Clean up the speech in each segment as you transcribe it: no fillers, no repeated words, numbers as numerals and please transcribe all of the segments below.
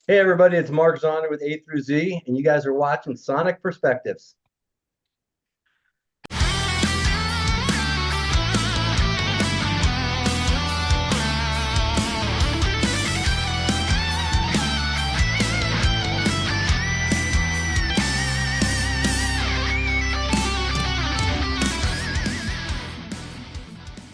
Hey everybody, it's Mark Zonder with A through Z, and you guys are watching Sonic Perspectives.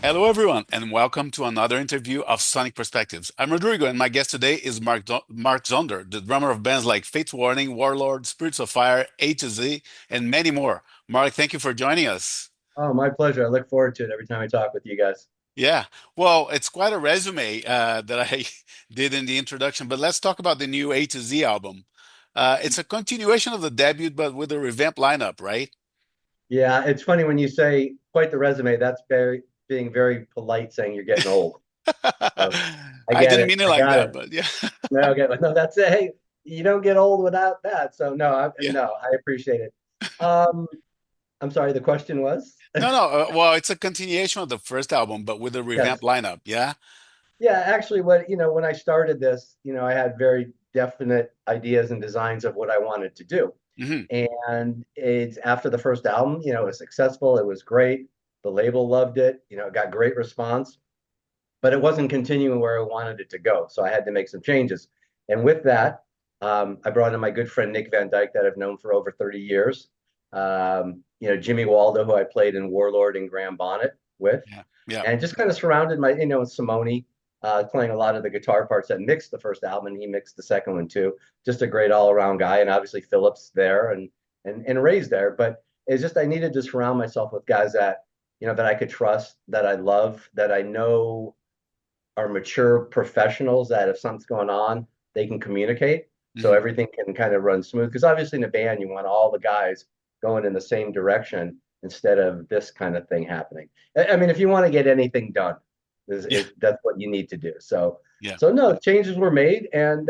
Hello, everyone, and welcome to another interview of Sonic Perspectives. I'm Rodrigo, and my guest today is Mark Zonder, the drummer of bands like Fates Warning, Warlord, Spirits of Fire, A to Z, and many more. Mark, thank you for joining us. Oh, my pleasure. I look forward to it every time I talk with you guys. Yeah, well, it's quite a resume that I did in the introduction, but let's talk about the new A to Z album. It's a continuation of the debut, but with a revamped lineup, right? Yeah, it's funny when you say quite the resume, that's very being very polite saying you're getting old. So I I get didn't it. mean it I like got that, it. but yeah. No, okay, no, that's it. Hey, you don't get old without that. So no, Yeah. no, I appreciate it. Um, I'm sorry, the question was? No. Well, it's a continuation of the first album, but with a revamped Yes. lineup. Yeah. Yeah, actually, when I started this, I had very definite ideas and designs of what I wanted to do. Hmm. And it's after the first album, it was successful. It was great. The label loved it. It got great response, but it wasn't continuing where I wanted it to go. So I had to make some changes. And with that, I brought in my good friend Nick Van Dyke that I've known for over 30 years. Jimmy Waldo, who I played in Warlord and Graham Bonnet with, Yeah. Yeah. and just kind of surrounded Simone, playing a lot of the guitar parts that mixed the first album, and he mixed the second one too. Just a great all-around guy, and obviously Phillips there and Ray's there. But it's just I needed to surround myself with guys that I could trust, that I love, that I know are mature professionals that if something's going on, they can communicate. So Hmm. everything can kind of run smooth. Because obviously in a band, you want all the guys going in the same direction instead of this kind of thing happening. I mean, if you want to get anything done, Yeah. that's what you need to do. So, Yeah. so no, changes were made, and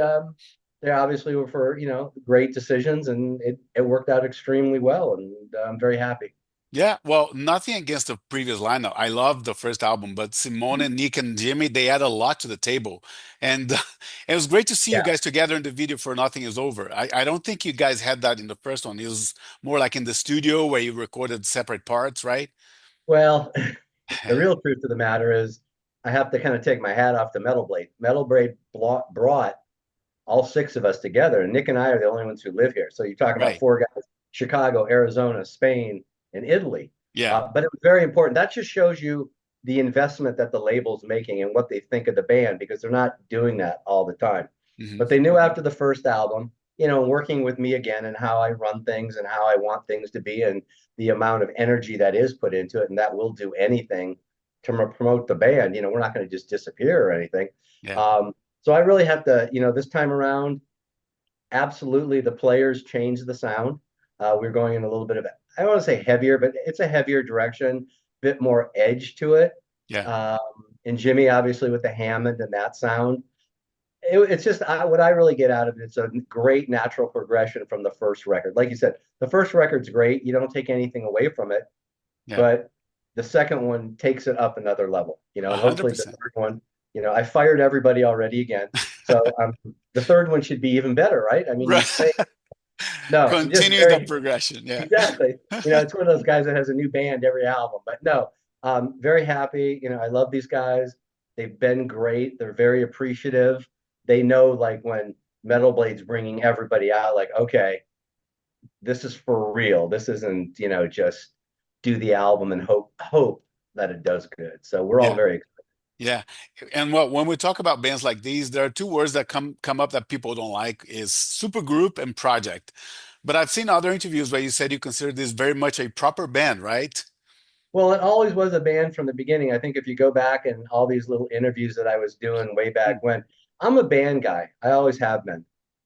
they obviously were for great decisions, and it worked out extremely well, and I'm very happy. Yeah. Well, nothing against the previous lineup. I love the first album, but Simone, Nick, and Jimmy, they add a lot to the table. And it was great to see you Yeah. guys together in the video for Nothing Is Over. I don't think you guys had that in the first one. It was more like in the studio where you recorded separate parts, right? Well, the real truth of the matter is, I have to kind of take my hat off to Metal Blade. Metal Blade brought all six of us together, and Nick and I are the only ones who live here. So you're talking about Right. four guys: Chicago, Arizona, Spain, and Italy. Yeah. But it was very important. That just shows you the investment that the label's making and what they think of the band because they're not doing that all the time. Hmm. But they knew after the first album, working with me again and how I run things and how I want things to be and the amount of energy that is put into it, and that will do anything to promote the band. We're not going to just disappear or anything. Yeah. So I really have to, this time around, absolutely the players changed the sound. We're going in a little bit of, I don't want to say heavier, but it's a heavier direction, bit more edge to it. Yeah. Um, and Jimmy, obviously, with the Hammond and that sound. It's just what I really get out of it. It's a great natural progression from the first record. Like you said, the first record's great. You don't take anything away from it, Yeah. but the second one takes it up another level, A and hundred hopefully the percent. third one, I fired everybody already again. So the third one should be even better, right? I mean, Right. you'd think, no, just Continue the very progression. Yeah. exactly. It's one of those guys that has a new band every album, but no, very happy. I love these guys. They've been great. They're very appreciative. They know like when Metal Blade's bringing everybody out, like, okay, this is for real. This isn't, just do the album and hope that it does good. So we're all Yeah. very excited. Yeah. And well, when we talk about bands like these, there are two words that come up that people don't like is supergroup and project. But I've seen other interviews where you said you consider this very much a proper band, right? Well, it always was a band from the beginning. I think if you go back and all these little interviews that I was doing way back Mm. when, I'm a band guy. I always have been.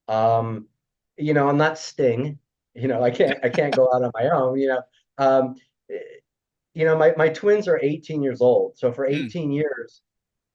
Um, I'm not Sting. I can't go out on my own. Um, eh, my twins are 18 years old. So for Mm. 18 years,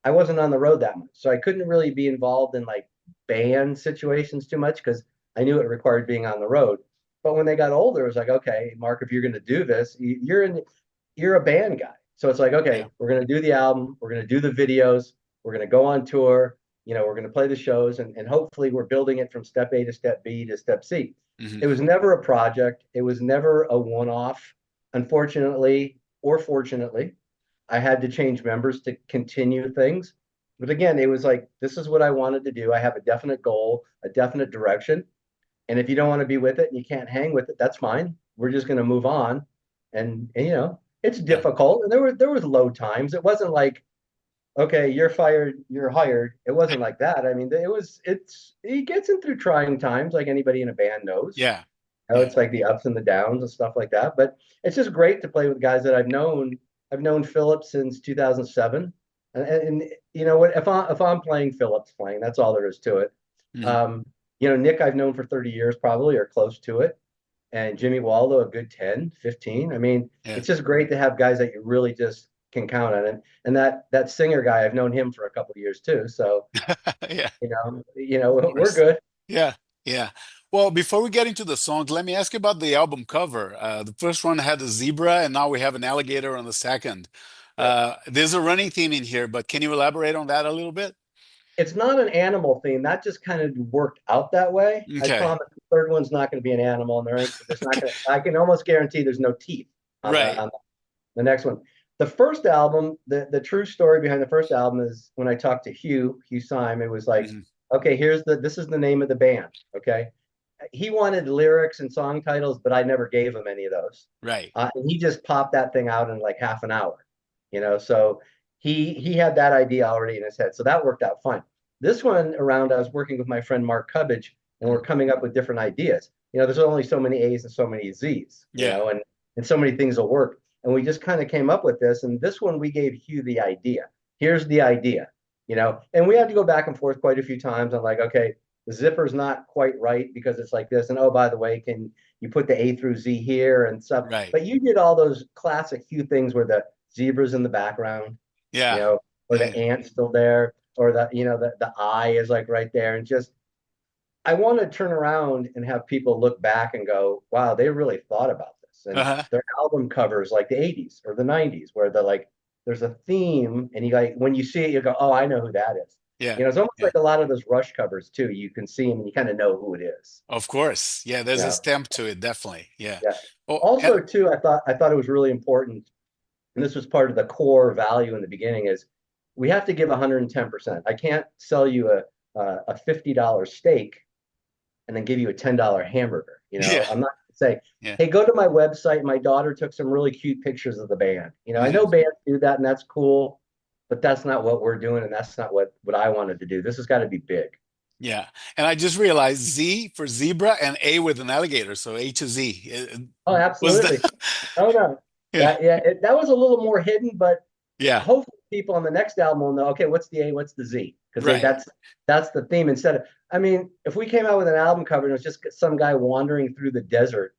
I wasn't on the road that much. So I couldn't really be involved in like band situations too much because I knew it required being on the road. But when they got older, it was like, okay, Mark, if you're going to do this, you're a band guy. So it's like, Yeah. okay, we're going to do the album, we're going to do the videos, we're going to go on tour. we're going to play the shows, and hopefully we're building it from step A to step B to step C. Hmm. It was never a project. It was never a one-off. Unfortunately or fortunately, I had to change members to continue things. But again, it was like, this is what I wanted to do. I have a definite goal, a definite direction. And if you don't want to be with it and you can't hang with it, that's fine. We're just going to move on. And it's Yeah. difficult. And there was low times. It wasn't like, okay, you're fired, you're hired. It wasn't like that. I mean, it gets in through trying times, like anybody in a band knows. Yeah. It's like the ups and the downs and stuff like that. But it's just great to play with guys that I've known. I've known Philip since 2007. And what, if I'm playing, Philip's playing. That's all there is to it. Hmm. Um, Nick I've known for 30 years probably, or close to it. And Jimmy Waldo a good 10, 15. I mean, Yeah. it's just great to have guys that you really just can count on. And that singer guy, I've known him for a couple of years too. So, Yeah. Of we're course. good. Yeah. Yeah. Well, before we get into the songs, let me ask you about the album cover. The first one had a zebra, and now we have an alligator on the second. Yep. There's a running theme in here, but can you elaborate on that a little bit? It's not an animal theme. That just kind of worked out that way. I Okay. promise the third one's not going to be an animal, and there's not Okay. going to, I can almost guarantee there's no teeth on the Right. on the next one. The first album, the true story behind the first album is when I talked to Hugh Syme, it was like, Hmm. okay, this is the name of the band. Okay. He wanted lyrics and song titles, but I never gave him any of those. Right. And he just popped that thing out in like half an hour, so he had that idea already in his head. So that worked out fine. This one around, I was working with my friend Mark Cubbage, and we're Mhm. coming up with different ideas. There's only so many A's and so many Z's, Yeah. and so many things will work. And we just kind of came up with this. And this one, we gave Hugh the idea. Here's the idea, and we had to go back and forth quite a few times. I'm like, okay, the zipper's not quite right because it's like this. And oh, by the way, can you put the A through Z here and stuff? Right. But you did all those classic Hugh things where the zebra's in the background, you Yeah. know, or Yeah. the ant's still there, or the eye is like right there. And just, I want to turn around and have people look back and go, wow, they really thought about this. And Uh-huh. their album covers like the 80s or the 90s, where they're like, there's a theme, and you like, when you see it, you go, oh, I know who that is. Yeah. It's almost Yeah. like a lot of those Rush covers too. You can see them and you kind of know who it is. Of course. Yeah. There's a Yeah. stamp to it, definitely. Yeah. Yeah. Oh, Also, too, I thought it was really important, and this was part of the core value in the beginning, is we have to give 110%. I can't sell you a $50 steak and then give you a $10 hamburger. yeah. I'm not going to say, Yeah. hey, go to my website. My daughter took some really cute pictures of the band. I Hmm. know bands do that and that's cool, but that's not what we're doing, and that's not what I wanted to do. This has got to be big. Yeah. And I just realized Z for zebra and A with an alligator. So A to Z. Oh, Was absolutely. the Oh no, yeah. that, yeah, that was a little more hidden, but Yeah. hopefully people on the next album will know, okay, what's the A, what's the Z? Because Right. that's the theme. Instead of, I mean, if we came out with an album cover and it was just some guy wandering through the desert,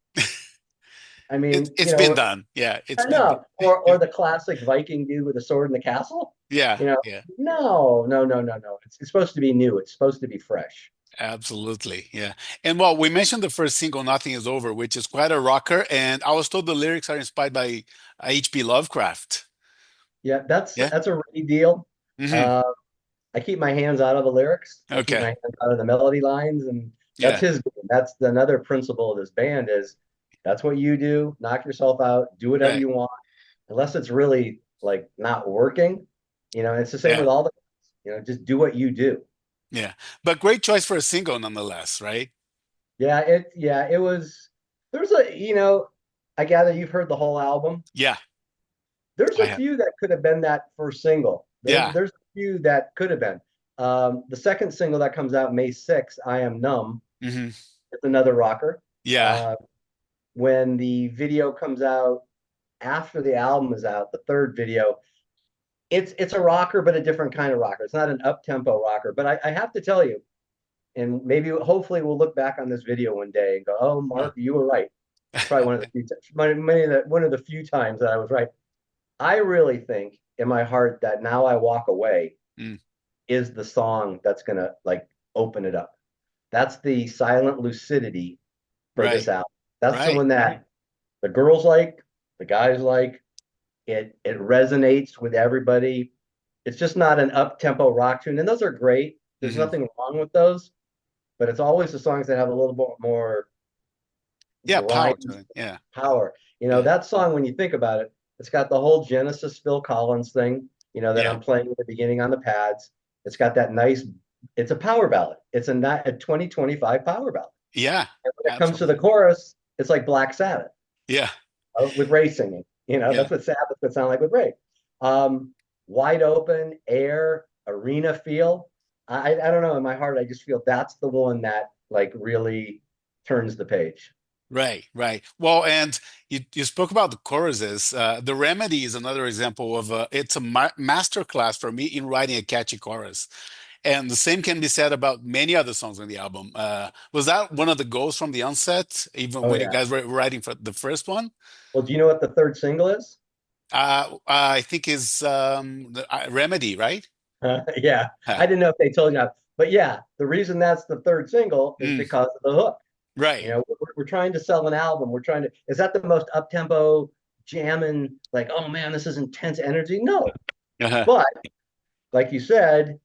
I mean, It's been done. Yeah. It's I been done. know, or the classic Viking dude with a sword in the castle. Yeah. You know, Yeah. no, no, no, no, no. It's supposed to be new. It's supposed to be fresh. Absolutely. Yeah. And well, we mentioned the first single, Nothing Is Over, which is quite a rocker. And I was told the lyrics are inspired by H.P. Lovecraft. Yeah, that's Yeah. that's a really deal. Hmm. Uh, I keep my hands out of the lyrics. I keep my Okay. hands out of the melody lines, and that's Yeah. his game. That's another principle of this band is that's what you do. Knock yourself out. Do whatever Right. you want, unless it's really like not working. It's the same Yeah. with all the, just do what you do. Yeah. But great choice for a single nonetheless, right? Yeah, it was. There's I gather you've heard the whole album. Yeah. There's I a have. few that could have been that first single. There's Yeah. there's a few that could have been. The second single that comes out May 6th, I Am Numb, Hmm. it's another rocker. Yeah. Uh, when the video comes out after the album is out, the third video, it's a rocker, but a different kind of rocker. It's not an up tempo rocker. But I have to tell you, and maybe hopefully we'll look back on this video one day and go, oh, Mm. Mark, you were right. It's probably one of the few times that I was right. I really think in my heart that Now I Walk Away Mm. is the song that's gonna like open it up. That's the silent lucidity for this Right. album. That's the Right. one that the girls like, the guys like. It resonates with everybody. It's just not an up tempo rock tune, and those are great. There's Hmm. nothing wrong with those, but it's always the songs that have a little bit more Yeah, power grind, to it. Yeah, power. yeah, That song, when you think about it, it's got the whole Genesis Phil Collins thing, that yeah, I'm playing at the beginning on the pads. It's got that nice, it's a power ballad. It's a 2025 power ballad. yeah, And when it comes to absolutely. the chorus, it's like Black Sabbath Yeah, with Ray singing. yeah, That's what Sabbath would sound like with Ray. Um, Wide open, air, arena feel. I don't know. In my heart, I just feel that's the one that like really turns the page. right, right. Well, and you spoke about the choruses. The Remedy is another example of it's a master class for me in writing a catchy chorus. And the same can be said about many other songs on the album. Was that one of the goals from the onset, even Oh when you yeah. guys were writing for the first one? Well, do you know what the third single is? I think is Remedy, right? Yeah, I didn't know if they told you that. But yeah, the reason that's the third single is Mm, because of the hook. right. We're trying to sell an album. Is that the most up-tempo jamming, like, oh man, this is intense energy? No. Uh-huh. But like you said,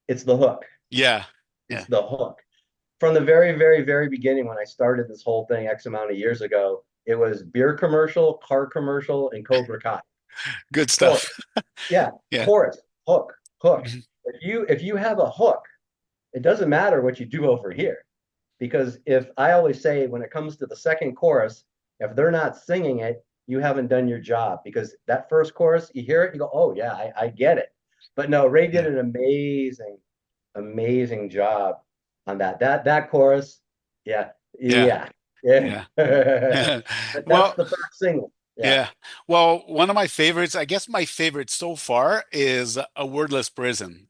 it's the hook. Yeah. It's Yeah. the hook. From the very, very, very beginning, when I started this whole thing X amount of years ago, it was beer commercial, car commercial, and Cobra Kai. Good Chorus. stuff. Yeah, Yeah. chorus, hook, hook. Mhm. If you have a hook, it doesn't matter what you do over here. Because if I always say when it comes to the second chorus, if they're not singing it, you haven't done your job. Because that first chorus, you hear it, you go, oh yeah, I get it. But no, Ray did Yeah. an amazing, amazing job on that chorus. Yeah, Yeah. yeah, yeah. Yeah. But that's Well, the third single. Yeah. yeah. Well, one of my favorites, I guess my favorite so far is a Wordless Prison,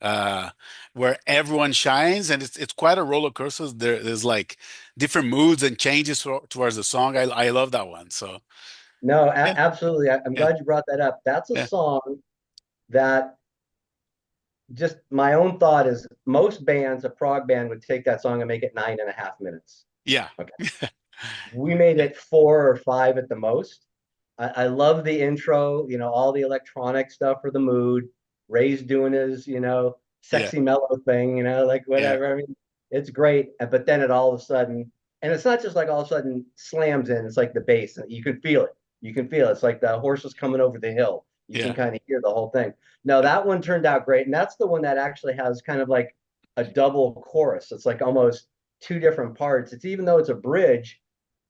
where everyone shines, and it's quite a roller coaster. There's like different moods and changes towards the song. I love that one. So No, yeah, absolutely. I'm yeah, glad you brought that up. That's a yeah, song that just my own thought is most bands, a prog band would take that song and make it 9.5 minutes. yeah, Okay. We made yeah, it 4 or 5 at the most. I love the intro, all the electronic stuff for the mood. Ray's doing his, yeah, sexy mellow thing, like yeah, whatever. I mean, it's great. But then it all of a sudden, and it's not just like all of a sudden slams in, it's like the bass. You can feel it. You can feel it. It's like the horses coming over the hill. You can yeah, kind of hear the whole thing. No, that one turned out great. And that's the one that actually has kind of like a double chorus. It's like almost two different parts. It's even though it's a bridge,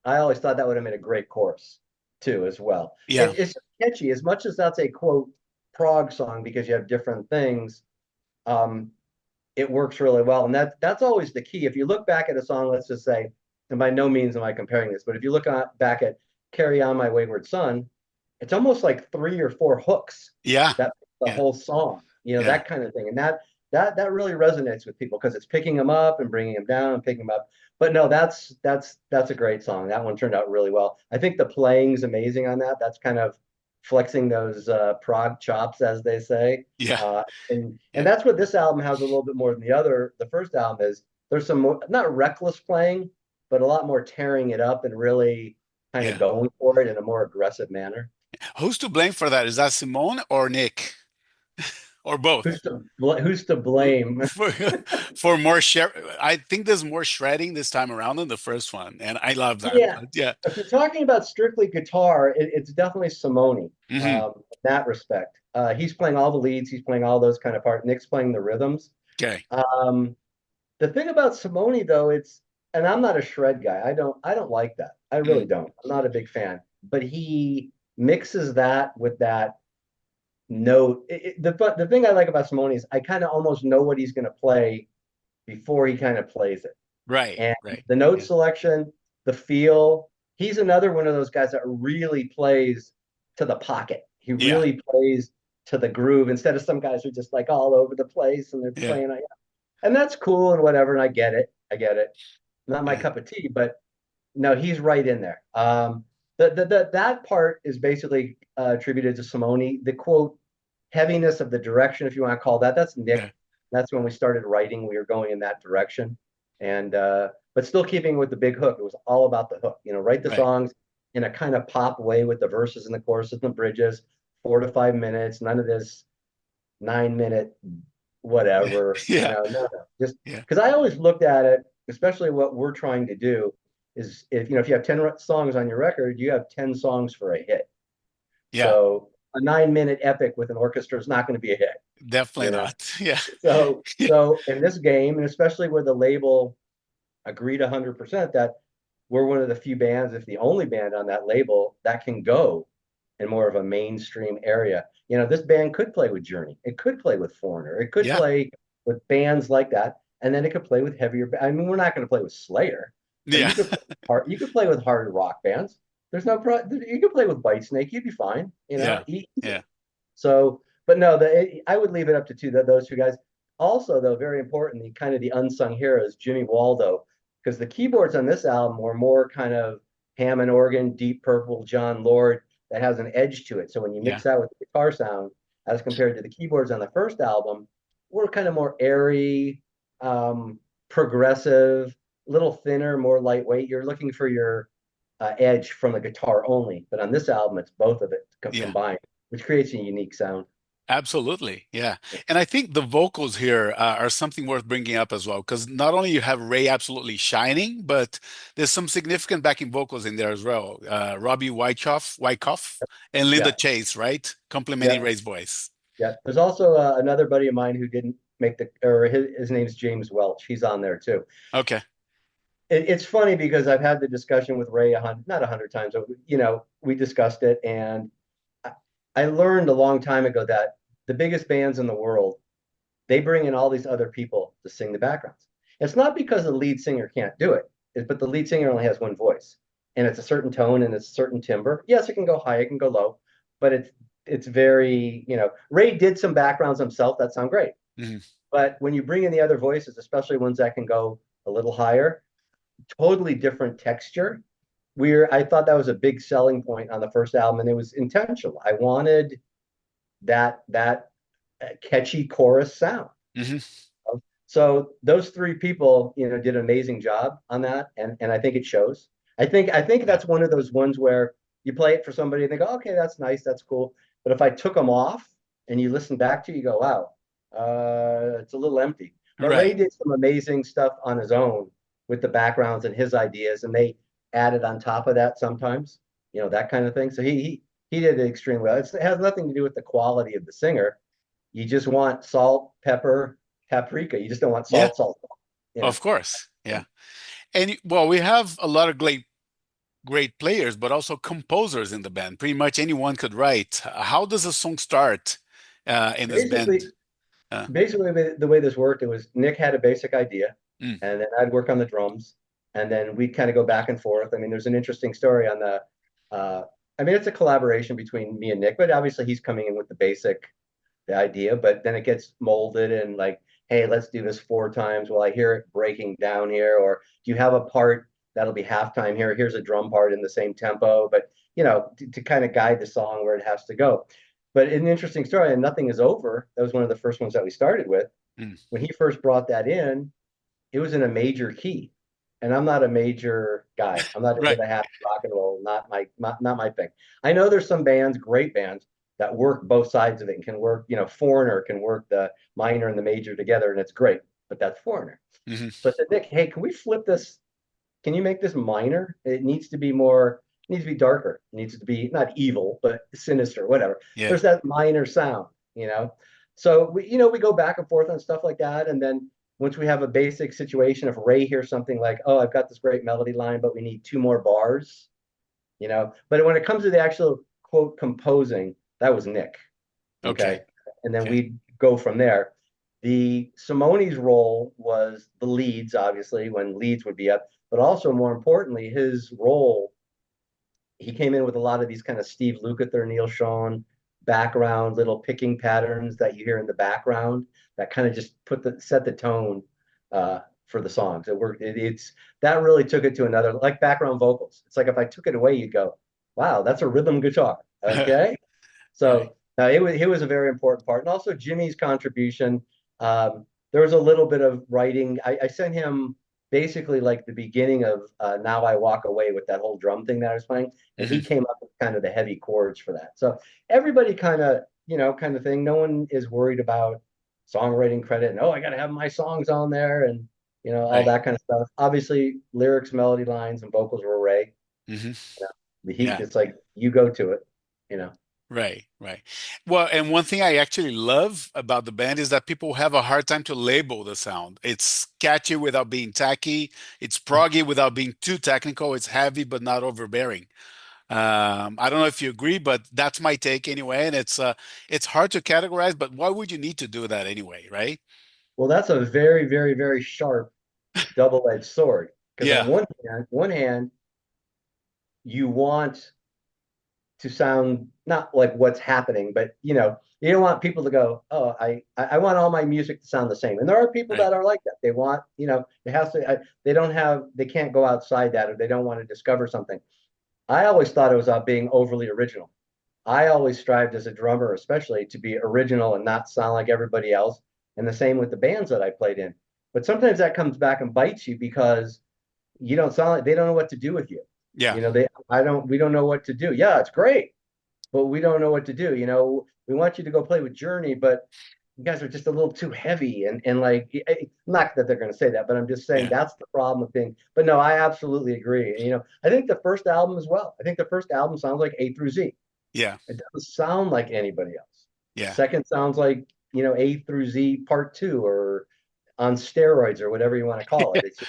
I always thought that would have made a great chorus too, as well. yeah, It's catchy as much as that's a quote prog song because you have different things. Um, it works really well, and that's always the key. If you look back at a song, let's just say, and by no means am I comparing this, but if you look back at "Carry On My Wayward Son," it's almost like 3 or 4 hooks yeah, that the yeah, whole song, yeah, that kind of thing, and that really resonates with people because it's picking them up and bringing them down and picking them up. But no, that's a great song. That one turned out really well. I think the playing's amazing on that. That's kind of flexing those prog chops, as they say. yeah, And yeah, that's what this album has a little bit more than the other. The first album is there's some more, not reckless playing, but a lot more tearing it up and really kind of yeah. going for it in a more aggressive manner. Who's to blame for that? Is that Simone or Nick or both? Who's to blame? For, for more share, I think there's more shredding this time around than the first one, and I love that. Yeah, But yeah. if you're talking about strictly guitar, it's definitely Simone Hmm. in that respect. He's playing all the leads, he's playing all those kind of parts. Nick's playing the rhythms. Okay. Um, the thing about Simone though, and I'm not a shred guy. I don't like that. I really Mm. don't. I'm not a big fan. But he mixes that with that note. The thing I like about Simone is I kind of almost know what he's going to play before he kind of plays it. Right. And Right. the note Yeah. selection, the feel, he's another one of those guys that really plays to the pocket. He Yeah. really plays to the groove instead of some guys who are just like all over the place and they're Yeah. playing. And that's cool and whatever. And I get it. I get it. Not my Yeah. cup of tea, but no, he's right in there. That part is basically attributed to Simone. The quote heaviness of the direction, if you want to call that, that's Yeah. Nick. That's when we started writing. We were going in that direction, and but still keeping with the big hook. It was all about the hook. Write the Right. songs in a kind of pop way with the verses and the choruses and the bridges. 4 to 5 minutes. None of this 9 minute whatever, Yeah. no, just Yeah. because I always looked at it, especially what we're trying to do is if you have 10 songs on your record, you have 10 songs for a hit. Yeah. So a 9-minute epic with an orchestra is not going to be a hit, Definitely you know. not. Yeah. So Yeah. so in this game, and especially where the label agreed 100% that we're one of the few bands, if the only band on that label that can go in more of a mainstream area. This band could play with Journey. It could play with Foreigner. It could Yeah. play with bands like that, and then it could play with heavier. I mean, we're not going to play with Slayer, but Yeah. you could play with hard rock bands. There's no pro. You could play with Whitesnake. You'd be fine. Yeah. Easy. Yeah. So, but no, I would leave it up to those two guys. Also, though, very importantly, kind of the unsung heroes, Jimmy Waldo, because the keyboards on this album were more kind of Hammond organ, Deep Purple, John Lord, that has an edge to it. So when you Yeah. mix that with the guitar sound, as compared to the keyboards on the first album, were kind of more airy, progressive, little thinner, more lightweight. You're looking for your edge from the guitar only, but on this album, it's both of it Yeah. combined, which creates a unique sound. Absolutely. Yeah. And I think the vocals here are something worth bringing up as well, because not only you have Ray absolutely shining, but there's some significant backing vocals in there as well. Robbie Wyckoff, and Linda Yeah, Chase, right? Complementing yeah, Ray's voice. yeah. There's also another buddy of mine who didn't make or his name's James Welch. He's on there too. Okay. It's funny because I've had the discussion with Ray not 100 times, but we discussed it, and I, I learned a long time ago that the biggest bands in the world, they bring in all these other people to sing the backgrounds. It's not because the lead singer can't do it, but the lead singer only has one voice, and it's a certain tone and it's a certain timbre. Yes, it can go high, it can go low, but it's very, Ray did some backgrounds himself that sound great. Mhm. But when you bring in the other voices, especially ones that can go a little higher, totally different texture. I thought that was a big selling point on the first album, and it was intentional. I wanted that catchy chorus sound. Mhm. So those three people, did an amazing job on that, and I think it shows. I think Yeah. that's one of those ones where you play it for somebody and they go, okay, that's nice, that's cool. But if I took them off and you listen back to, you go, wow, it's a little empty. But Ray Right. did some amazing stuff on his own with the backgrounds and his ideas, and they added on top of that sometimes, that kind of thing. So he did it extremely well. It has nothing to do with the quality of the singer. You just want salt, pepper, paprika. You just don't want Yeah. salt, salt, salt. You know. Of course. Yeah. And well, we have a lot of great players, but also composers in the band. Pretty much anyone could write. How does a song start in this band? Basically, Uh, basically the way this worked, it was Nick had a basic idea, mm, and then I'd work on the drums, and then we'd kind of go back and forth. I mean, there's an interesting story on the. Uh, I mean, it's a collaboration between me and Nick, but obviously he's coming in with the idea, but then it gets molded and like, hey, let's do this 4 times. Well, I hear it breaking down here, or do you have a part that'll be halftime here? Here's a drum part in the same tempo, but to kind of guide the song where it has to go. But an interesting story, and Nothing Is Over. That was one of the first ones that we started with. mm, When he first brought that in, it was in a major key, and I'm not a major guy. I'm not into right. the happy rock and roll. Not my thing. I know there's some bands, great bands, that work both sides of it and can work. Foreigner can work the minor and the major together, and it's great. But that's Foreigner. Hmm. So I said, Nick, hey, can we flip this? Can you make this minor? It needs to be more. It needs to be darker. It needs to be not evil, but sinister. Whatever. Yeah. There's that minor sound. So we go back and forth on stuff like that, and then once we have a basic situation, if Ray hears something like, "Oh, I've got this great melody line, but we need 2 more bars," But when it comes to the actual quote composing, that was Nick. Okay. Okay. And then Okay. we go from there. The Simone's role was the leads, obviously, when leads would be up, but also more importantly, his role, he came in with a lot of these kind of Steve Lukather, Neil Schon background, little picking patterns that you hear in the background that kind of just set the tone for the songs. It worked. It's that really took it to another, like background vocals. It's like if I took it away, you'd go, wow, that's a rhythm guitar. Okay. Right. So it was a very important part. And also Jimmy's contribution. There was a little bit of writing. I sent him basically like the beginning of Now I Walk Away with that whole drum thing that I was playing. And he Hmm. came up with kind of the heavy chords for that. So everybody kind of thing. No one is worried about songwriting credit and oh, I got to have my songs on there and all Right. that kind of stuff. Obviously, lyrics, melody lines, and vocals were Ray. Hmm. You know, Yeah. it's like you go to it. You know. Right, right. Well, and one thing I actually love about the band is that people have a hard time to label the sound. It's catchy without being tacky. It's proggy without being too technical. It's heavy but not overbearing. I don't know if you agree, but that's my take anyway. And it's hard to categorize, but why would you need to do that anyway, right? Well, that's a very, very, very sharp double-edged sword. Because on Yeah, one hand, you want to sound not like what's happening, but you don't want people to go, oh, I want all my music to sound the same. And there are people right. that are like that. They want, it has to, they don't have, they can't go outside that, or they don't want to discover something. I always thought it was about being overly original. I always strived as a drummer, especially, to be original and not sound like everybody else. And the same with the bands that I played in. But sometimes that comes back and bites you because you don't sound like they don't know what to do with you. Yeah, We don't know what to do. Yeah, it's great, but we don't know what to do. We want you to go play with Journey, but you guys are just a little too heavy. And like, not that they're going to say that, but I'm just saying yeah, that's the problem with being. But no, I absolutely agree. And, I think the first album as well. I think the first album sounds like A through Z. yeah, It doesn't sound like anybody else. yeah, Second sounds like, A through Z part two or on steroids or whatever you want to call it. It's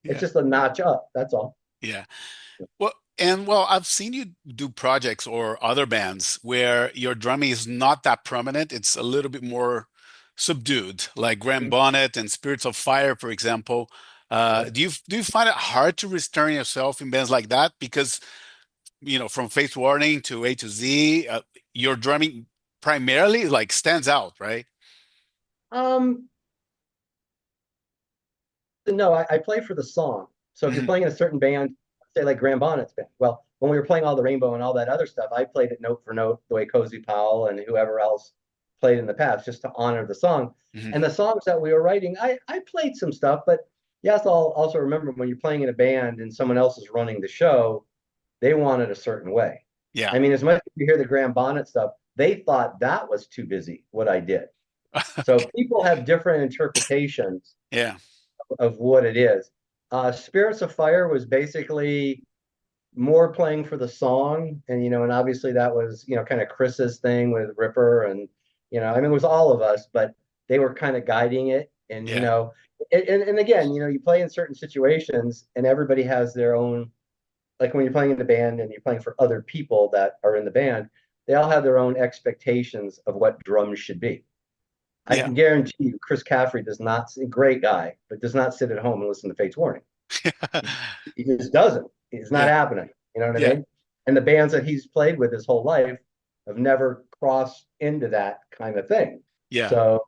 yeah, just a notch up. That's all. yeah. Well, I've seen you do projects or other bands where your drumming is not that prominent. It's a little bit more subdued, like Graham Bonnet and Spirits of Fire, for example. Right. Do you find it hard to return yourself in bands like that? Because, from Faith Warning to A to Z, your drumming primarily like stands out, right? Um, no, I play for the song. So if you're Hmm. playing in a certain band, say like Graham Bonnet's band, well, when we were playing all the Rainbow and all that other stuff, I played it note for note the way Cozy Powell and whoever else played in the past, just to honor the song. Hmm. And the songs that we were writing, I played some stuff, but you have to also remember when you're playing in a band and someone else is running the show, they want it a certain way. Yeah. I mean, as much as you hear the Graham Bonnet stuff, they thought that was too busy, what I did. So Okay. people have different interpretations Yeah. of what it is. Spirits of Fire was basically more playing for the song, and obviously that was kind of Chris's thing with Ripper, and I mean it was all of us, but they were kind of guiding it, and Yeah. and again, you play in certain situations, and everybody has their own. Like when you're playing in the band and you're playing for other people that are in the band, they all have their own expectations of what drums should be. I Yeah. can guarantee you, Chris Caffrey does not, a great guy, but does not sit at home and listen to Fates Warning. He just doesn't. It's not Yeah. happening. You know what I Yeah. mean? And the bands that he's played with his whole life have never crossed into that kind of thing. Yeah. So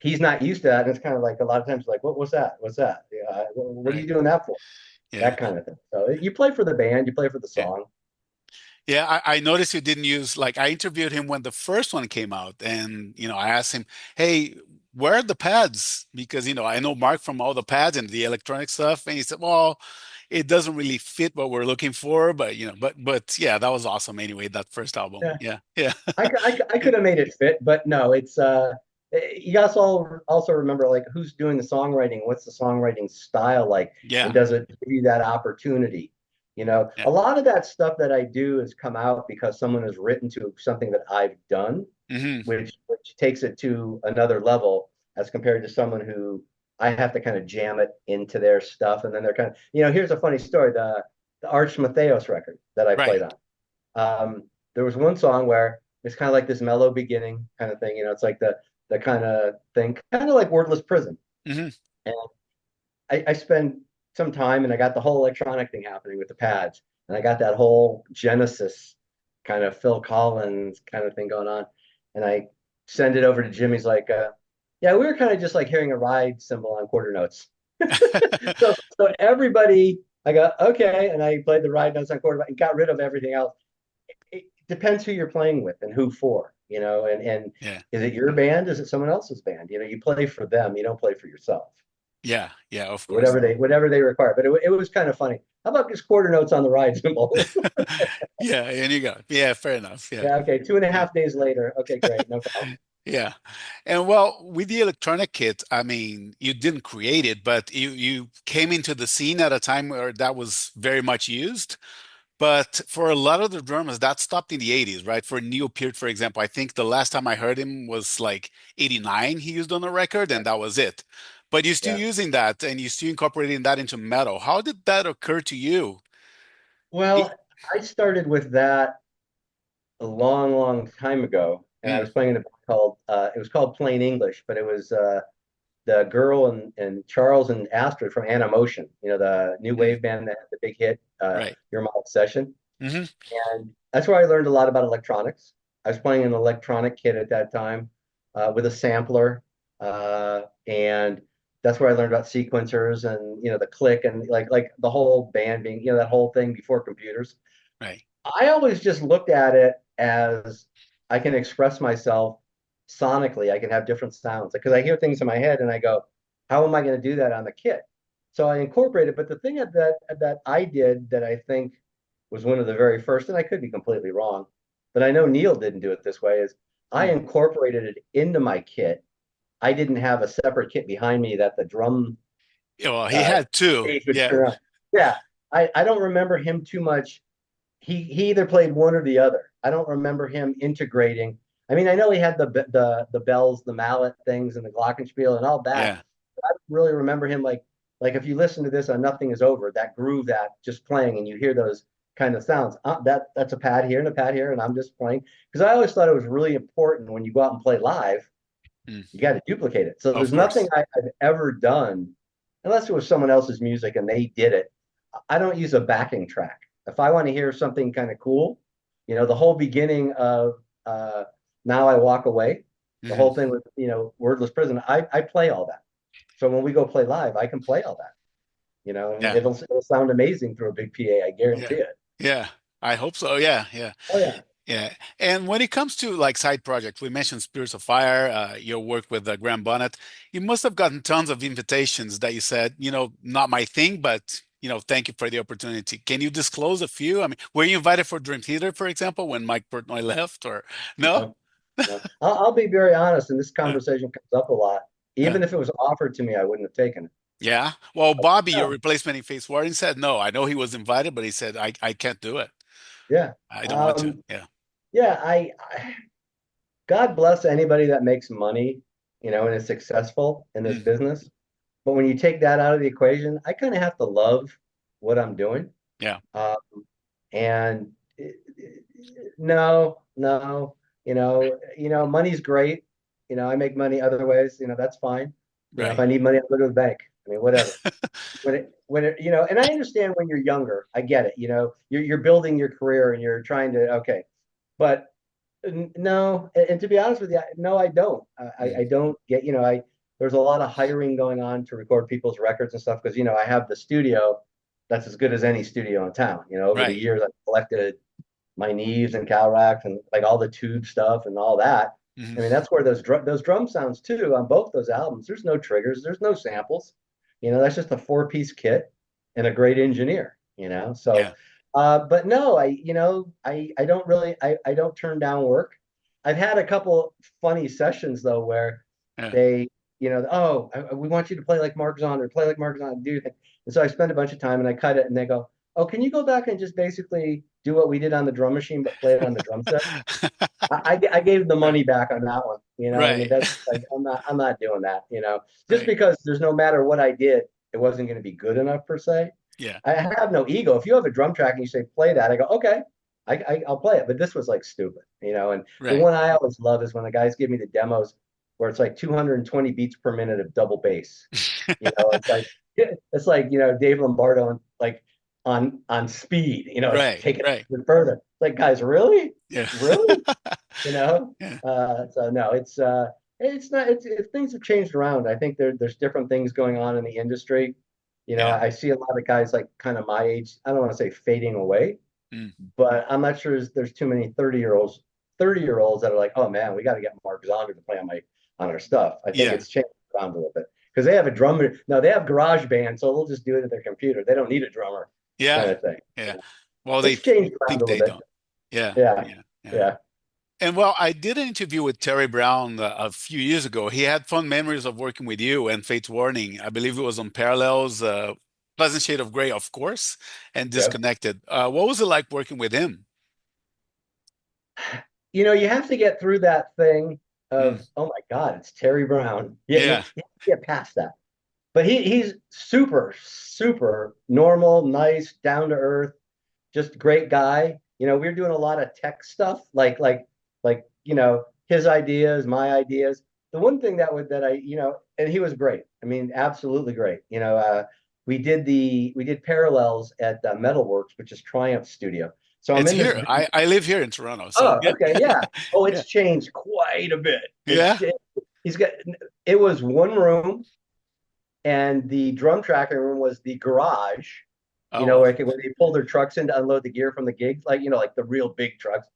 he's not used to that. And it's kind of like a lot of times, like, what's that? What's that? Yeah, what are you Right. doing that for? Yeah. That kind of thing. So you play for the band, you play for the Yeah. song. Yeah, I noticed you didn't use like I interviewed him when the first one came out, and I asked him, "Hey, where are the pads?" Because I know Mark from all the pads and the electronic stuff, and he said, "Well, it doesn't really fit what we're looking for, but yeah, that was awesome anyway. That first album, Yeah. yeah, yeah, I could have made it fit, but no, it's you guys all also remember like who's doing the songwriting, what's the songwriting style like, and yeah, does it give you that opportunity? yeah, A lot of that stuff that I do has come out because someone has written to something that I've done, hmm, which takes it to another level as compared to someone who I have to kind of jam it into their stuff, and then they're kind of here's a funny story, the Arch Matheos record that I played right, on. There was one song where it's kind of like this mellow beginning kind of thing. It's like the kind of thing, kind of like Wordless Prison. hmm, And I spent some time and I got the whole electronic thing happening with the pads. And I got that whole Genesis kind of Phil Collins kind of thing going on. And I send it over to Jimmy's like, yeah, we were kind of just like hearing a ride cymbal on quarter notes. So everybody, I go, okay. And I played the ride notes on quarter and got rid of everything else. It depends who you're playing with and who for, and yeah, is it your band? Is it someone else's band? You play for them, you don't play for yourself. yeah, yeah, of course. Whatever they require. But it was kind of funny. How about just quarter notes on the ride cymbals? Yeah, and you got it. Yeah, fair enough. Yeah, Yeah, okay. Two and a yeah, half days later. Okay, great. No problem. Yeah. And well, with the electronic kit, I mean, you didn't create it, but you came into the scene at a time where that was very much used. But for a lot of the drummers, that stopped in the 80s, right? For Neil Peart, for example, I think the last time I heard him was like 89 he used on a record, Yeah. and that was it. But you're still Yeah. using that and you're still incorporating that into metal. How did that occur to you? Well, E- I started with that a long, long time ago, and I Mm, was playing in a band called it was called Plain English, but it was the girl and Charles and Astrid from Animotion, the new mm, wave band that had the big hit, right. Your My Obsession. Hmm. And that's where I learned a lot about electronics. I was playing an electronic kit at that time with a sampler, and that's where I learned about sequencers and the click and like the whole band being that whole thing before computers. Right. I always just looked at it as I can express myself sonically. I can have different sounds because I hear things in my head and I go, how am I going to do that on the kit? So I incorporated, but the thing that I did that I think was one of the very first, and I could be completely wrong, but I know Neil didn't do it this way, is I Mm. incorporated it into my kit. I didn't have a separate kit behind me that the drum Yeah, well, he uh, had two. stage would Yeah. turn on. Yeah, I don't remember him too much. He either played one or the other. I don't remember him integrating. I mean, I know he had the bells, the mallet things, and the glockenspiel and all that. Yeah. I don't really remember him like if you listen to this on Nothing Is Over, that groove that just playing, and you hear those kind of sounds. That's a pad here and a pad here, and I'm just playing because I always thought it was really important when you go out and play live, Mm. you got to duplicate it. So Of there's nothing course. I've ever done, unless it was someone else's music and they did it. I don't use a backing track. If I want to hear something kind of cool, the whole beginning of uh, Now I Walk Away, the Hmm. whole thing with, Wordless Prison, I play all that. So when we go play live, I can play all that, and Yeah. it'll sound amazing through a big PA. I Yeah. guarantee it. Yeah. I hope so. Yeah. Yeah. Oh yeah. Yeah. And when it comes to like side projects, we mentioned Spirits of Fire, your work with Graham Bonnet. You must have gotten tons of invitations that you said, not my thing, but thank you for the opportunity. Can you disclose a few? I mean, were you invited for Dream Theater, for example, when Mike Portnoy left, or no? No, no. I'll be very honest, and this Uh, conversation comes up a lot. uh, Even if it was offered to me, I wouldn't have taken it. yeah. Well, Bobby, your No. replacement in Face Warning said no. I know he was invited, but he said I can't do it. Yeah. I don't want to. Um, Yeah. yeah, God bless anybody that makes money, and is successful in this Mm, business. But when you take that out of the equation, I kind of have to love what I'm doing. yeah. Um, and no, no, money's great. I make money other ways, that's fine. If Right. I need money, I'll go to the bank. I mean, whatever. And I understand when you're younger, I get it. You're building your career and you're trying to, okay. But no, and to be honest with you, no, I don't. Mm, I don't get, there's a lot of hiring going on to record people's records and stuff because, I have the studio that's as good as any studio in town. Over the right. years, I've collected my Neves and Calracs and like all the tube stuff and all that. I mean, Hmm. that's where those drum sounds too on both those albums. There's no triggers, there's no samples. That's just a four-piece kit and a great engineer. So Yeah. but no, I don't really I don't turn down work. I've had a couple funny sessions though where Yeah. they, oh, we want you to play like Mark Zonder, play like Mark Zonder, do thing. And so I spend a bunch of time and I cut it and they go, oh, can you go back and just basically do what we did on the drum machine but play it on the drum set? I gave the Right. money back on that one. I mean Right. that's like I'm not doing that. Just Right. because there's no matter what I did, it wasn't going to be good enough per se. Yeah. I have no ego. If you have a drum track and you say play that, I go okay, I'll play it. But this was like stupid. And the Right. one I always love is when the guys give me the demos where it's like 220 beats per minute of double bass. It's like Dave Lombardo and like on speed. Right. Take it Right. even further. It's like guys, really, Yeah. really, you know. Yeah. So no, it's not. Things have changed around. I think there's different things going on in the industry. Yeah. I see a lot of guys like kind of my age. I don't want to say fading away, Mm. but I'm not sure there's too many 30-year-olds that are like, oh man, we got to get Mark Zonder to play on our stuff. I think Yeah. it's changed around a little bit because they have a drummer. No, they have Garage Band, so they'll just do it at their computer. They don't need a drummer, Yeah. kind of thing. Yeah. Well, they It's changed around think a little they bit. don't. Yeah. Yeah, Yeah. Yeah. yeah. And well, I did an interview with Terry Brown a few years ago. He had fond memories of working with you and Fates Warning. I believe it was on Parallels, Pleasant Shade of Gray, of course, and Yeah. Disconnected. What was it like working with him? You have to get through that thing Mm, of, oh my God, it's Terry Brown. Yeah, you yeah. have to get past that. But he's super, super normal, nice, down to earth, just great guy. We were doing a lot of tech stuff, like his ideas, my ideas. The one thing and he was great. I mean, absolutely great. We did Parallels at Metalworks, which is Triumph Studio. So I'm It's in this. here. I live here in Toronto, so Oh, yeah. okay, yeah. Oh, Yeah. it's changed quite a bit. It's Yeah. changed. He's got. It was one room, and the drum tracking room was the garage. Oh, Like when they pull their trucks in to unload the gear from the gigs, like the real big trucks.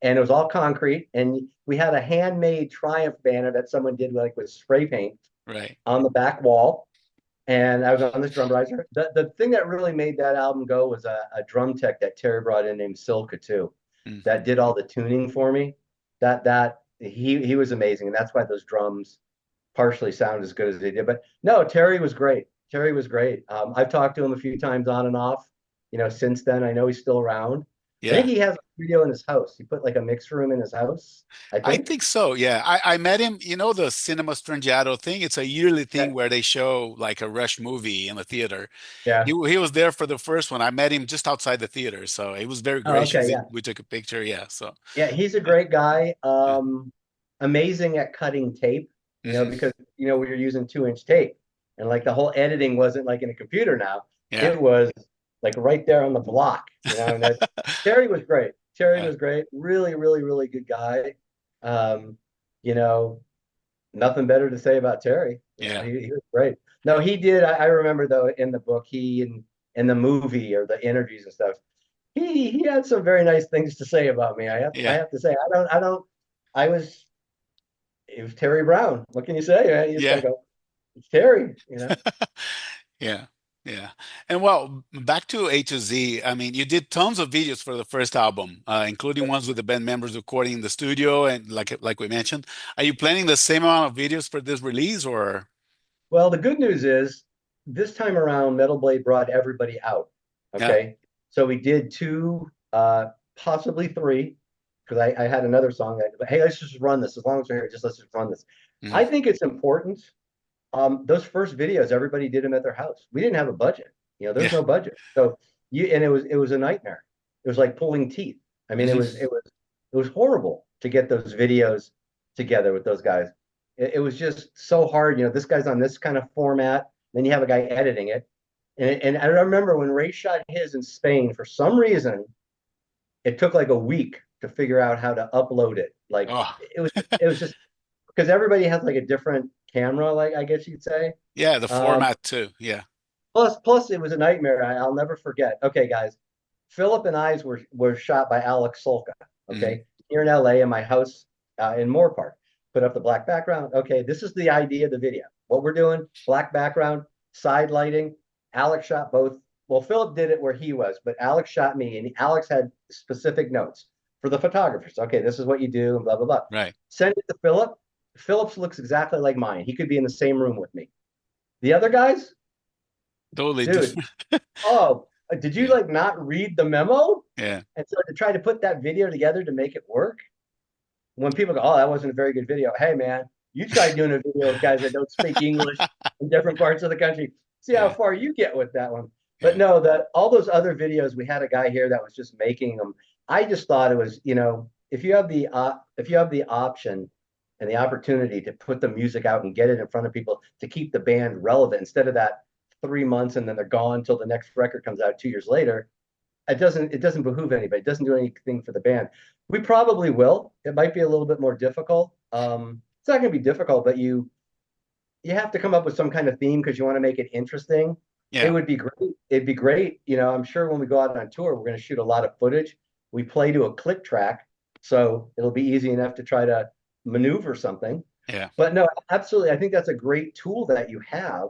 And it was all concrete. And we had a handmade Triumph banner that someone did like with spray paint right. on the back wall. And I was on this drum riser. The thing that really made that album go was a drum tech that Terry brought in named Silka too, Mm. that did all the tuning for me. That he was amazing, and that's why those drums partially sound as good as they did. But no, Terry was great. Terry was great. I've talked to him a few times on and off. Since then, I know he's still around. I think Yeah. he has a studio in his house. He put like a mix room in his house, I I think. think so. Yeah. I met him, the Cinema Strangiato thing. It's a yearly Yeah. thing where they show like a Rush movie in the theater. He Yeah. he was there for the first one. I met him just outside the theater, so he was very Oh, okay. gracious. Yeah. We took a picture. Yeah. So Yeah. He's a yeah. great guy. Yeah. Amazing at cutting tape, Hmm. because, we were using 2-inch tape, and like the whole editing wasn't like in a computer now. Yeah. It was like right there on the block, and Terry was great. Terry Yeah. was great. Really, really, really good guy. Um, you know, Nothing better to say about Terry. Yeah. He was great. No, he did. I remember though in the book, he in the movie or the interviews and stuff, he had some very nice things to say about me. I Yeah. have to say, I don't. I was it was Terry Brown. What can you say? Man? You just gotta Yeah. go. It's Terry. Yeah. Yeah. And well, back to A to Z. I mean, you did tons of videos for the first album, including ones with the band members recording in the studio and like we mentioned. Are you planning the same amount of videos for this release or? Well, the good news is this time around, Metal Blade brought everybody out. Yeah. Okay. So we did two, possibly three, because I had another song that, hey, let's just run this. As long as we're here, let's just run this. Mhm. I think it's important. Those first videos, everybody did them at their house. We didn't have a budget. Yeah. There's no budget. So and it was a nightmare. It was like pulling teeth. I mean, it Mhm. was it was it was horrible to get those videos together with those guys. It was just so hard. This guy's on this kind of format, then you have a guy editing it. And I remember when Ray shot his in Spain, for some reason, it took like a week to figure out how to upload it. Like Oh, it was just because everybody has like a different camera, like I guess you'd say. yeah, the Um, format too. Yeah. plus, it was a nightmare. I'll never forget. Okay, guys, Philip and I's were shot by Alex Solka. Mhm. Okay, here in LA, in my house in Moore Park. Put up the black background. Okay, this is the idea of the video. What we're doing: black background, side lighting. Alex shot both. Well, Philip did it where he was, but Alex shot me, and Alex had specific notes for the photographers. Okay, this is what you do, and blah blah blah. Right. Send it to Philip. Phillips looks exactly like mine. He could be in the same room with me. The other guys, Totally dude, different. oh, did you Yeah. like not read the memo? Yeah. And so to try to put that video together to make it work, when people go, oh, that wasn't a very good video. Hey, man, you try doing a video with guys that don't speak English in different parts of the country. See how Yeah. far you get with that one. But Yeah. no, that all those other videos, we had a guy here that was just making them. I just thought it was, if you have the option and the opportunity to put the music out and get it in front of people to keep the band relevant instead of that 3 months and then they're gone until the next record comes out 2 years later, it doesn't behoove anybody. It doesn't do anything for the band. We probably will. It might be a little bit more difficult. It's not going to be difficult, but you have to come up with some kind of theme because you want to make it interesting. It Yeah. would be great. It'd be great. I'm sure when we go out on tour, we're going to shoot a lot of footage. We play to a click track, so it'll be easy enough to try to maneuver something. Yeah. But no, absolutely. I think that's a great tool that you have,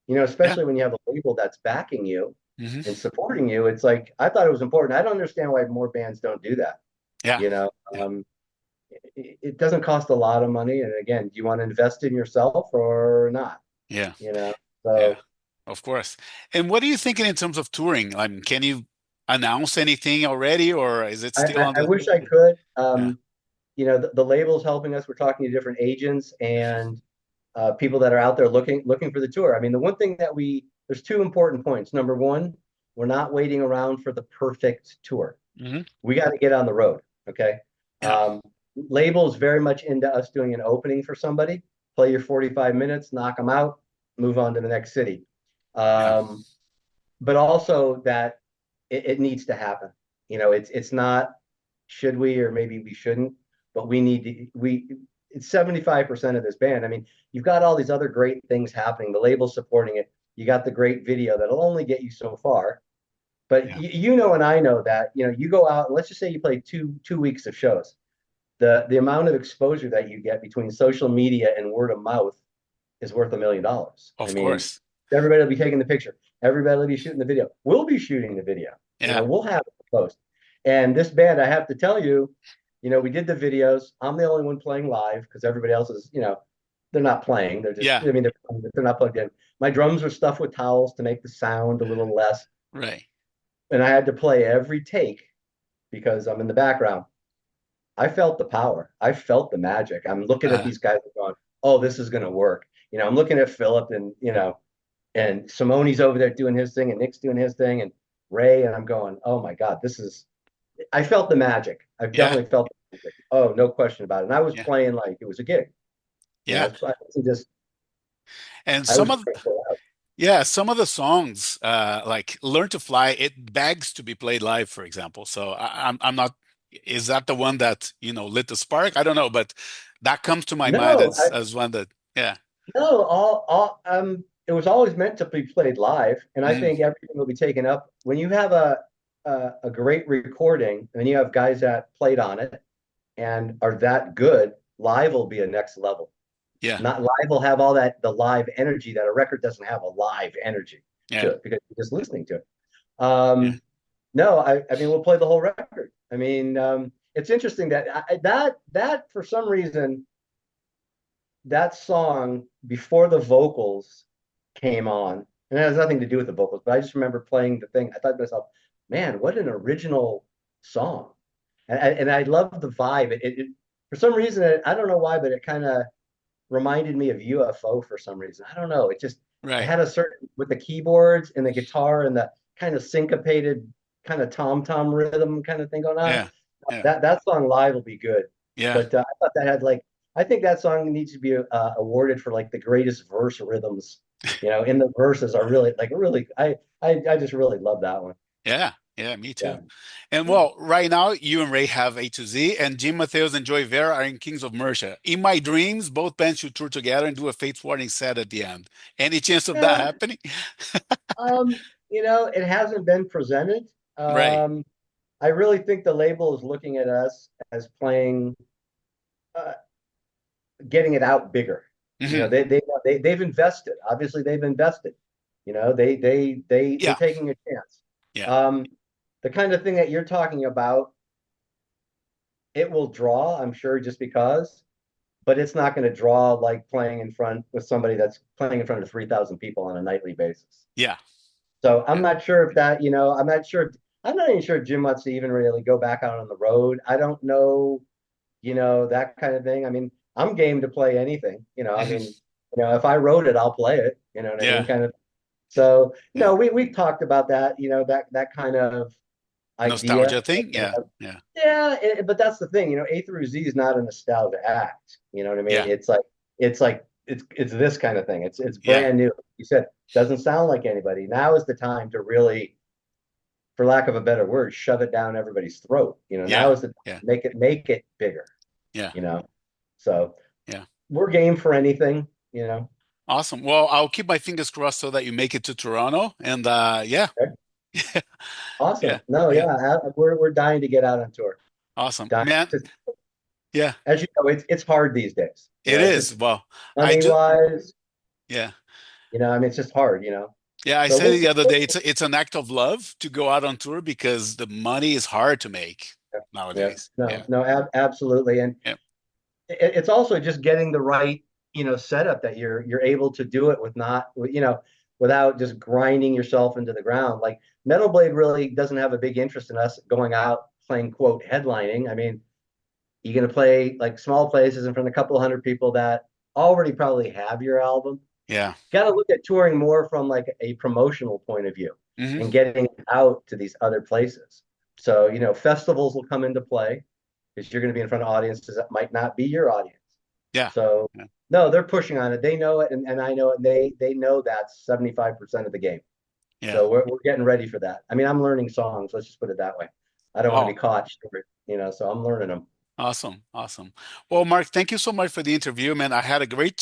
Yeah. especially when you have a label that's backing you Hmm. and supporting you. It's like, I thought it was important. I don't understand why more bands don't do that, Yeah. you know? Yeah. Um, it doesn't cost a lot of money. And again, do you want to invest in yourself or not? Yeah. You know, Yeah. so Of course. And what are you thinking in terms of touring? I mean, can you announce anything already, or is it still on I the? wish I could. Yeah. The label's helping us. We're talking to different agents and people that are out there looking for the tour. I mean, the one thing that there's two important points. Number one, we're not waiting around for the perfect tour. Hmm. We got to get on the road. Okay. Yeah. Um, Label is very much into us doing an opening for somebody, play your 45 minutes, knock them out, move on to the next city. Yeah. Um, but also that it needs to happen. It's not should we or maybe we shouldn't, but we need to we it's 75% of this band. I mean, you've got all these other great things happening, the label supporting it. You got the great video that'll only get you so far. But Yeah. and I know that, you go out and let's just say you play two weeks of shows. The amount of exposure that you get between social media and word of mouth is worth $1 million. I Of mean, course. everybody will be taking the picture. Everybody will be shooting the video. We'll be shooting the video. Yeah. We'll have it post. And this band, I have to tell you, we did the videos. I'm the only one playing live because everybody else is, they're not playing. They're just, Yeah. I mean, they're not plugged in. My drums are stuffed with towels to make the sound a little less. Right. And I had to play every take because I'm in the background. I felt the power. I felt the magic. I'm looking at Uh, these guys and going, oh, this is going to work. I'm looking at Philip and Simone's over there doing his thing and Nick's doing his thing and Ray. And I'm going, oh my God, I felt the magic. I've yeah. definitely felt the magic. Oh, no question about it. And I was Yeah. playing like it was a gig. Yeah. And I some was of grateful. Yeah, some of the songs, like "Learn to Fly," it begs to be played live, for example. So I'm not. Is that the one that lit the spark? I don't know, but that comes to my mind No, as one that. Yeah. no, it was always meant to be played live, and I Mm, think everything will be taken up when you have a great recording, and you have guys that played on it and are that good. Live will be a next level. yeah. Not live will have all that the live energy that a record doesn't have a live energy to Yeah. it because you're just listening to it. Yeah. No, I mean we'll play the whole record. I mean, it's interesting that that for some reason that song before the vocals came on, and it has nothing to do with the vocals, but I just remember playing the thing. I thought to myself, man, what an original song. And I love the vibe. For some reason, I don't know why, but it kind of reminded me of UFO for some reason. I don't know. It Right. had a certain, with the keyboards and the guitar and the kind of syncopated kind of tom-tom rhythm kind of thing going on. Yeah. Yeah. That song live will be good. Yeah. But I thought that had I think that song needs to be awarded for like the greatest verse rhythms. In the verses are really. I just really love that one. Yeah. Yeah. Me too. Yeah. And well, right now you and Ray have A to Z, and Jim Mateos and Joy Vera are in Kings of Mercia. In my dreams, both bands should tour together and do a Fates Warning set at the end. Any chance of that Yeah. happening? It hasn't been presented. Right. I really think the label is looking at us as playing, uh, getting it out bigger. Hmm. They've invested. Obviously, they've invested. They're Yeah. taking a chance. Yeah. Um, the kind of thing that you're talking about, it will draw, I'm sure, just because, but it's not going to draw like playing in front with somebody that's playing in front of 3,000 people on a nightly basis. Yeah. So I'm Yeah. not sure if that, I'm not sure. I'm not even sure if Jim wants to even really go back out on the road. I don't know, that kind of thing. I mean, I'm game to play anything. I Mhm. mean, if I wrote it, I'll play it. You know what I mean? Yeah. Kind of. So Yeah. no, we've talked about that. That kind of idea. Nostalgia thing. Yeah. Yeah. Yeah, but that's the thing. A through Z is not a nostalgia act. You know what I mean? Yeah. It's this kind of thing. It's Yeah. brand new. You said doesn't sound like anybody. Now is the time to really, for lack of a better word, shove it down everybody's throat. Yeah. Now is the Yeah. make it bigger. Yeah. You know, so Yeah. we're game for anything. Awesome. Well, I'll keep my fingers crossed so that you make it to Toronto. And yeah. Okay. Yeah. Awesome. No, Yeah. yeah, we're dying to get out on tour. Awesome. Dying. Man. Yeah. As you know, it's hard these days. It It's just is. Well, I money just wise. yeah. I mean, it's just hard. Yeah, I So said we'll it see. the other day, it's an act of love to go out on tour because the money is hard to make. Yeah, nowadays. no, Yeah. no, absolutely. And Yeah. it's also just getting the right, setup that you're able to do it with not, without just grinding yourself into the ground. Like Metal Blade really doesn't have a big interest in us going out playing quote headlining. I mean, you're going to play like small places in front of a couple of hundred people that already probably have your album. Yeah. Got to look at touring more from like a promotional point of view Hmm. and getting out to these other places. So, festivals will come into play because you're going to be in front of audiences that might not be your audience. Yeah. So, Yeah. no, they're pushing on it. They know it, and I know it, and they know that's 75% of the game. Yeah. So we're getting ready for that. I mean, I'm learning songs. Let's just put it that way. I don't want to Oh, be caught short, so I'm learning them. awesome. Awesome. Well, Mark, thank you so much for the interview, man. I had a great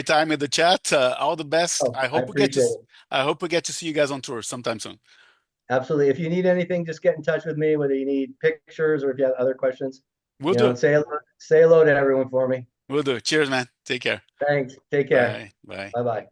time in the chat. All the best. Oh, I appreciate it. I hope we get to see you guys on tour sometime soon. Absolutely. If you need anything, just get in touch with me, whether you need pictures or if you have other questions, We'll do. and say hello to everyone for me. We'll do. Cheers, man. Take care. Thanks. Take care. Bye. Bye. Bye bye.